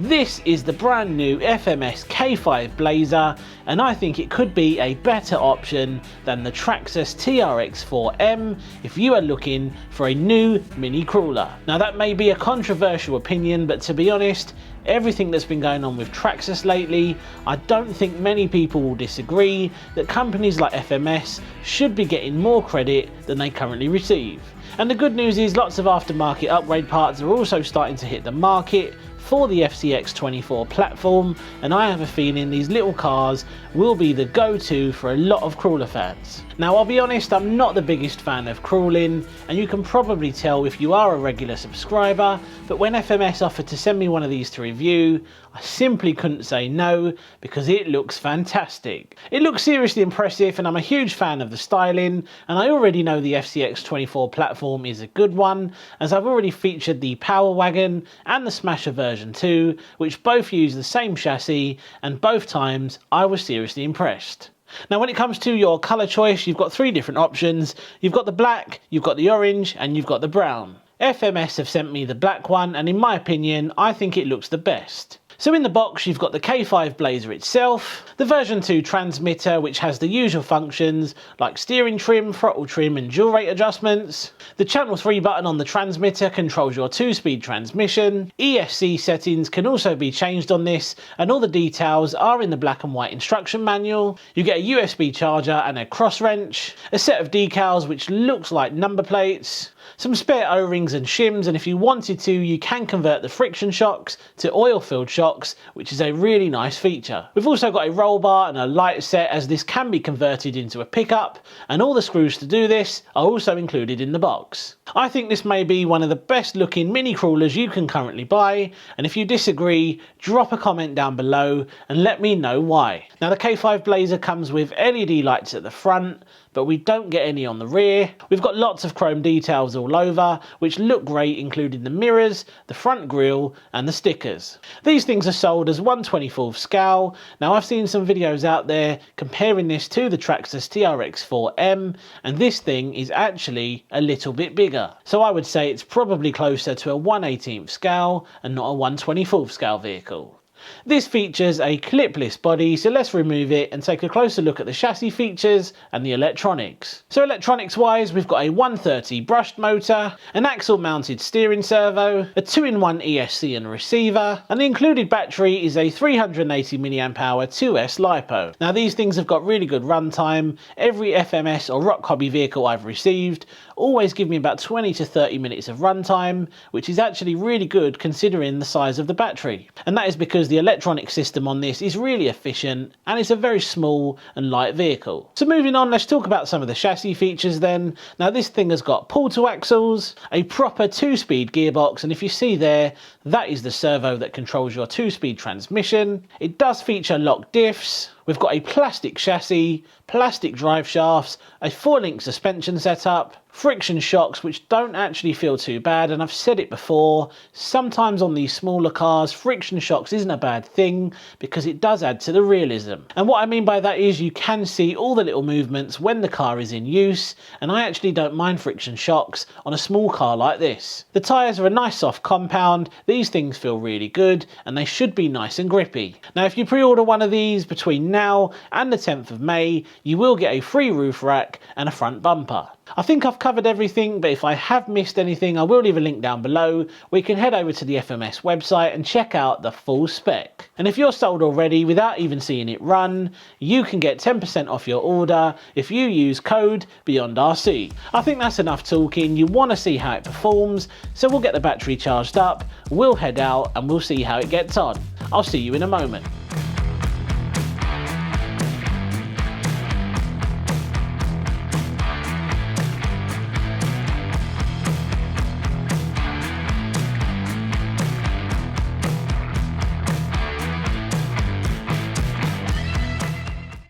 This is the brand new FMS K5 BLAZER, and I think it could be a better option than the Traxxas TRX4M if you are looking for a new mini crawler. Now that may be a controversial opinion, but to be honest, everything that's been going on with Traxxas lately, I don't think many people will disagree that companies like FMS should be getting more credit than they currently receive. And the good news is lots of aftermarket upgrade parts are also starting to hit the market for the FCX24 platform, and I have a feeling these little cars will be the go-to for a lot of crawler fans. Now I'll be honest, I'm not the biggest fan of crawling, and you can probably tell if you are a regular subscriber, but when FMS offered to send me one of these to review, I simply couldn't say no because it looks fantastic. It looks seriously impressive, and I'm a huge fan of the styling, and I already know the FCX24 platform is a good one, as I've already featured the Power Wagon and the Smasher version 2, which both use the same chassis, and both times I was seriously impressed. Now when it comes to your colour choice, you've got three different options. You've got the black, you've got the orange, and you've got the brown. FMS have sent me the black one, and in my opinion, I think it looks the best. So in the box you've got the K5 BLAZER itself, the version 2 transmitter which has the usual functions like steering trim, throttle trim and dual rate adjustments. The channel 3 button on the transmitter controls your 2-speed transmission. ESC settings can also be changed on this, and all the details are in the black and white instruction manual. You get a USB charger and a cross wrench, a set of decals which looks like number plates, some spare O-rings and shims, and if you wanted to you can convert the friction shocks to oil-filled shocks, which is a really nice feature. We've also got a roll bar and a light set, as this can be converted into a pickup, and all the screws to do this are also included in the box. I think this may be one of the best looking mini crawlers you can currently buy, and if you disagree, drop a comment down below and let me know why. Now the K5 BLAZER comes with LED lights at the front, but we don't get any on the rear. We've got lots of chrome details all over, which look great, including the mirrors, the front grille and the stickers. These things are sold as 1/24 scale. Now I've seen some videos out there comparing this to the Traxxas TRX4M, and this thing is actually a little bit bigger. So I would say it's probably closer to a 1/18 scale and not a 1/24 scale vehicle. This features a clipless body, so let's remove it and take a closer look at the chassis features and the electronics. So electronics wise, we've got a 130 brushed motor, an axle mounted steering servo, a 2-in-1 ESC and receiver, and the included battery is a 380 mAh 2S LiPo. Now these things have got really good runtime. Every FMS or Rock Hobby vehicle I've received always give me about 20 to 30 minutes of runtime, which is actually really good considering the size of the battery. And that is because the electronic system on this is really efficient, and it's a very small and light vehicle. So moving on, let's talk about some of the chassis features then. Now this thing has got pull-to axles, a proper 2-speed gearbox, and if you see there, that is the servo that controls your 2-speed transmission. It does feature locked diffs. We've got a plastic chassis, plastic drive shafts, a 4-link suspension setup, friction shocks which don't actually feel too bad, and I've said it before, sometimes on these smaller cars friction shocks isn't a bad thing because it does add to the realism. And what I mean by that is you can see all the little movements when the car is in use, and I actually don't mind friction shocks on a small car like this. The tyres are a nice soft compound, these things feel really good and they should be nice and grippy. Now if you pre-order one of these between now and the 10th of May, you will get a free roof rack and a front bumper. I think I've covered everything, but if I have missed anything, I will leave a link down below where you can head over to the FMS website and check out the full spec. And if you're sold already without even seeing it run, you can get 10% off your order if you use code BeyondRC. I think that's enough talking. You want to see how it performs, so we'll get the battery charged up, we'll head out and we'll see how it gets on. I'll see you in a moment.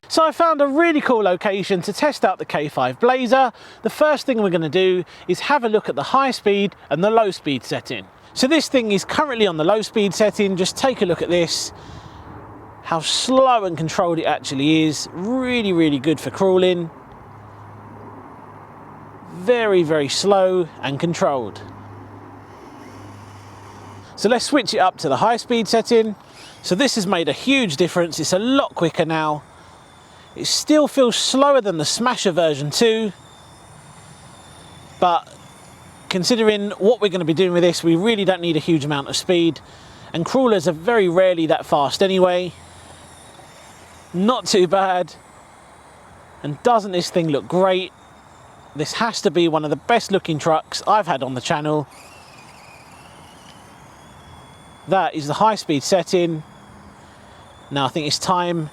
So I found a really cool location to test out the K5 BLAZER. The first thing we're going to do is have a look at the high speed and the low speed setting. So this thing is currently on the low speed setting. Just take a look at this, how slow and controlled it actually is. Really good for crawling. Very slow and controlled. So let's switch it up to the high speed setting. So this has made a huge difference. It's a lot quicker now. It still feels slower than the Smasher version 2, but considering what we're going to be doing with this, we really don't need a huge amount of speed, and crawlers are very rarely that fast anyway. Not too bad. And doesn't this thing look great? This has to be one of the best looking trucks I've had on the channel. That is the high speed setting. Now I think it's time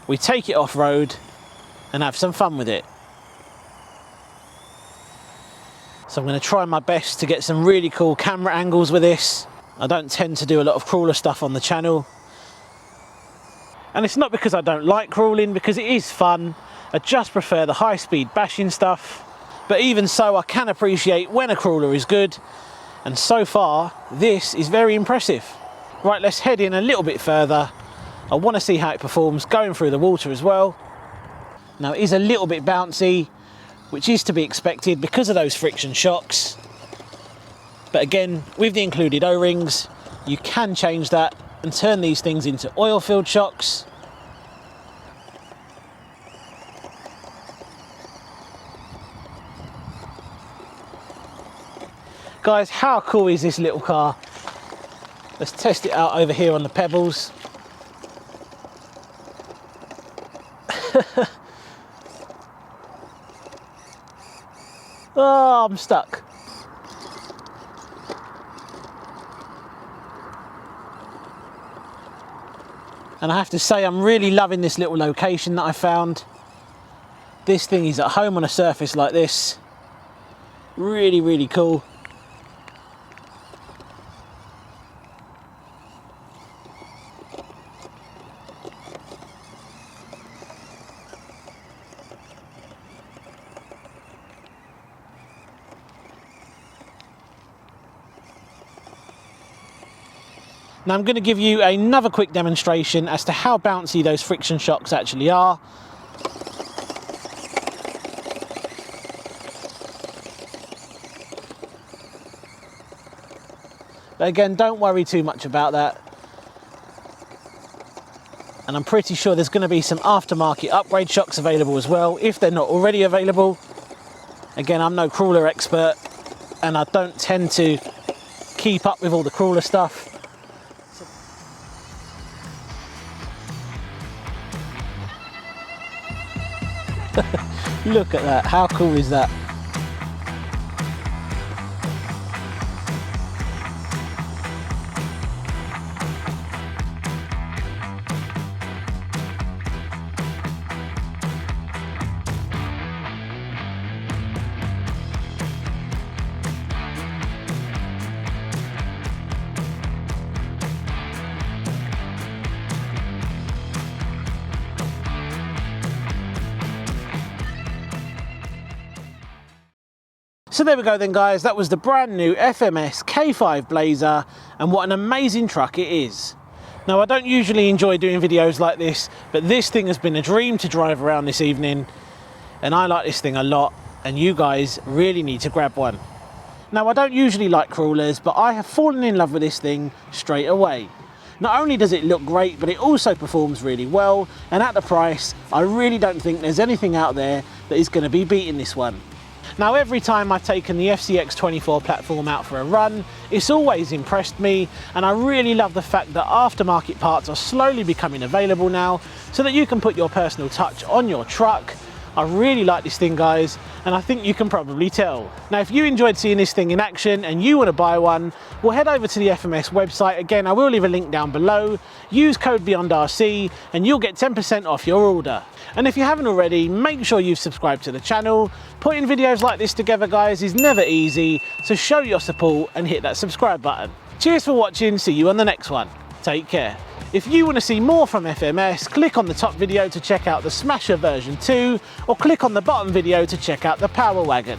we take it off-road and have some fun with it. So I'm going to try my best to get some really cool camera angles with this. I don't tend to do a lot of crawler stuff on the channel. And it's not because I don't like crawling, because it is fun. I just prefer the high-speed bashing stuff. But even so, I can appreciate when a crawler is good. And so far, this is very impressive. Right, let's head in a little bit further. I want to see how it performs going through the water as well. Now, it is a little bit bouncy, which is to be expected because of those friction shocks. But again, with the included O-rings, you can change that and turn these things into oil-filled shocks. Guys, how cool is this little car? Let's test it out over here on the pebbles. Oh, I'm stuck. And I have to say, I'm really loving this little location that I found. This thing is at home on a surface like this. Really, really cool. Now I'm going to give you another quick demonstration as to how bouncy those friction shocks actually are. But again, don't worry too much about that. And I'm pretty sure there's going to be some aftermarket upgrade shocks available as well, if they're not already available. Again, I'm no crawler expert, and I don't tend to keep up with all the crawler stuff. Look at that, how cool is that? So there we go then guys, that was the brand new FMS K5 Blazer, and what an amazing truck it is. Now I don't usually enjoy doing videos like this, but this thing has been a dream to drive around this evening, and I like this thing a lot, and you guys really need to grab one. Now I don't usually like crawlers, but I have fallen in love with this thing straight away. Not only does it look great, but it also performs really well, and at the price, I really don't think there's anything out there that is going to be beating this one. Now every time I've taken the FCX24 platform out for a run, it's always impressed me, and I really love the fact that aftermarket parts are slowly becoming available now so that you can put your personal touch on your truck. I really like this thing guys, and I think you can probably tell. Now if you enjoyed seeing this thing in action and you want to buy one, well head over to the FMS website. Again, I will leave a link down below. Use code beyondRC and you'll get 10% off your order. And if you haven't already, make sure you've subscribed to the channel. Putting videos like this together guys is never easy, so show your support and hit that subscribe button. Cheers for watching, see you on the next one. Take care. If you want to see more from FMS, click on the top video to check out the Smasher version 2, or click on the bottom video to check out the Power Wagon.